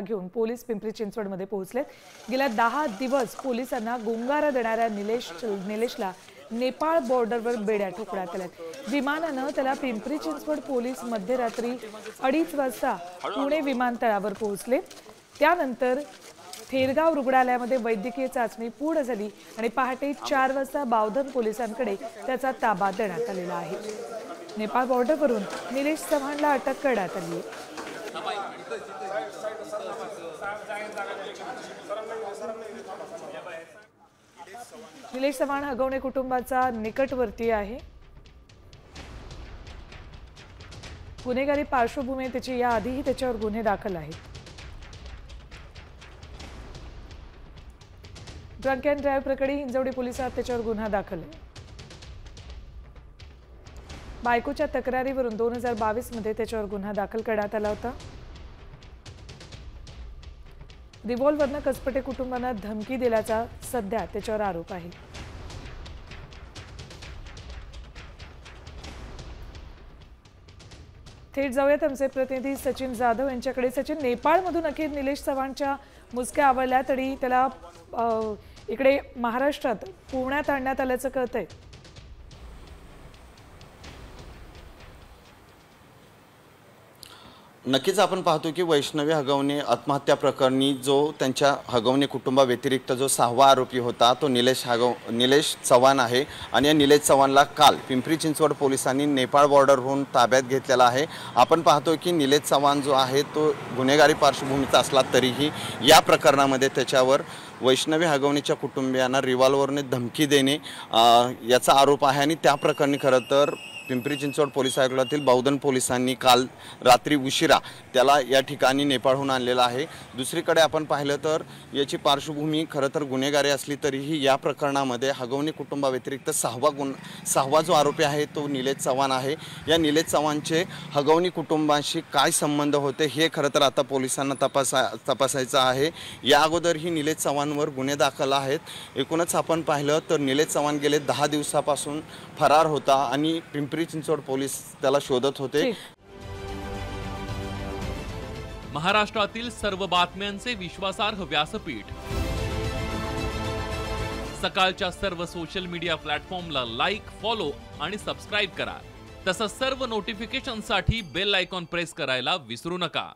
घेऊन पोलीस पिंपरी चिंचवडमध्ये पोहोचले। गेल्या 10 दिवस पोलिसांना गुंगारा देणाऱ्या निलेशला नेपाळ बॉर्डरवर बेड्या ठोकण्यात आल्यात। विमानानं त्याला पिंपरी चिंचवड पोलीस मध्यरात्री 2:30 वाजता पुणे विमानतळावर पोहोचले। त्यानंतर थेरगाव रुग्णालयामध्ये वैद्यकीय चाचणी पूर्ण झाली आणि पहाटे 4 वाजता बावधन पोलिसांकडे त्याचा ताबा देण्यात आलेला आहे। नेपाळ बॉर्डरवरून निलेश चव्हाणला अटक करण्यात आली आहे। निलेश चव्हाण हगवणे कुटुंबाचा निकटवर्ती आहे। गुन्हेगारी पार्श्वभूमी त्याची याआधीही त्याच्यावर गुन्हे दाखल आहेत। ड्रंक अँड ड्राइव्ह प्रकरणी हिंजवडी पोलिसात त्याच्यावर गुन्हा दाखल आहे। बायकोच्या तक्रारीवरून 2022 मध्ये त्याच्यावर गुन्हा दाखल करण्यात आला होता। रिव्हॉल्वरनं कसपटे कुटुंबांना धमकी दिल्याचा सध्या त्याच्यावर आरोप आहे। थेट जाऊयात आमचे प्रतिनिधी सचिन जाधव यांच्याकडे। सचिन, नेपाळमधून अखेर निलेश चव्हाणच्या मुसक्या आवळल्या तरी त्याला इकडे महाराष्ट्रात पुण्यात आणण्यात आल्याचं कळतंय। नक्कीच आपण पाहतो की वैष्णवी हगवणे आत्महत्या प्रकरणी जो त्यांच्या हगवणे कुटुंबाव्यतिरिक्त जो 6वा आरोपी होता तो निलेश चव्हाण आहे आणि या निलेश चव्हाणला काल पिंपरी चिंचवड पोलिसांनी नेपाळ बॉर्डरहून ताब्यात घेतलेला आहे। आपण पाहतो की निलेश चव्हाण जो आहे तो गुन्हेगारी पार्श्वभूमीचा असला तरीही या प्रकरणामध्ये त्याच्यावर वैष्णवी हगवणेच्या कुटुंबियांना रिव्हॉल्वरने धमकी देणे याचा आरोप आहे आणि त्या प्रकरणी खरं तर पिंपरी चिंचवड पोलीस आयुक्तालयातील बावधन पोलिसांनी काल रात्री उशिरा त्याला या ठिकाणी नेपाळहून आणलेला आहे। दुसरीकडे आपण पाहिलं तर याची पार्श्वभूमी खरं तर गुन्हेगारी असली तरीही या प्रकरणामध्ये हगवणे कुटुंबाव्यतिरिक्त 6वा जो आरोपी आहे तो निलेश चव्हाण आहे। या निलेश चव्हाणचे हगवणे कुटुंबाशी काय संबंध होते हे खरं तर आता पोलिसांना तपासायचं आहे। या अगोदरही निलेश चव्हाणवर गुन्हे दाखल आहेत। एकूणच आपण पाहिलं तर निलेश चव्हाण गेले 10 दिवसापासून फरार होता आणि पिंपरी चिंचवड पोलीस त्याला शोधत होते। महाराष्ट्रातील सर्व बातम्यांचे विश्वासार्ह व्यासपीठ सकाळच्या सर्व सोशल मीडिया प्लॅटफॉर्मला लाईक, फॉलो आणि सबस्क्राइब करा। तसंच सर्व नोटिफिकेशनसाठी बेल आयकॉन प्रेस करायला विसरू नका।